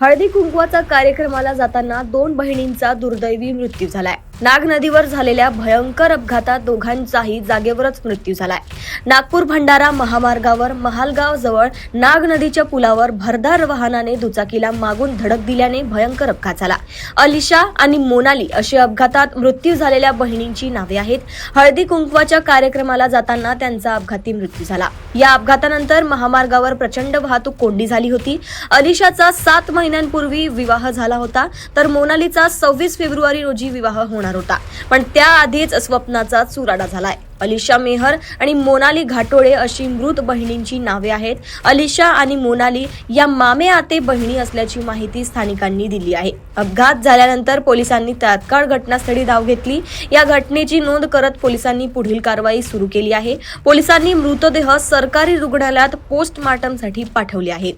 हळदी कुंकवाचा कार्यक्रमाला जाताना दोन बहिणींचा दुर्दैवी मृत्यू झालाय। नाग नदीवर झालेल्या भयंकर अपघातात दोघांचाही जागेवरच मृत्यू झालाय। नागपूर भंडारा महामार्गावर महालगाव जवळ नाग नदीच्या पुलावर भरधार वाहनाने दुचाकीला मागून धडक दिल्याने भयंकर अपघात झाला। अलिशा आणि मोनाली अशी अपघातात मृत्यू झालेल्या बहिणींची नावे आहेत। हळदी कुंकवाच्या कार्यक्रमाला जाताना त्यांचा अपघाती मृत्यू झाला। या अपघातानंतर महामार्गावर प्रचंड वाहतूक कोंडी झाली होती। अलिशाचा 7 महिन्यांपूर्वी विवाह झाला होता, तर मोनालीचा 26 फेब्रुवारी रोजी विवाह होणार होता, पण त्याआधीच स्वप्नाचा चुराडा झालाय। अलिशा मेहर आणि मोनाली घाटोळे अशी मृत बहिणींची नावे आहेत। अलिशा आणि मोनाली या मामे आते बहिणी असल्याची माहिती स्थानिकांनी दिली आहे। अपघात झाल्यानंतर पोलिसांनी तात्काळ घटनास्थळी धाव घेतली। या घटनेची नोंद करत पोलिसांनी पुढील कारवाई सुरू केली आहे। पोलिसांनी मृतदेह सरकारी रुग्णालयात पोस्टमार्टमसाठी पाठवले आहेत।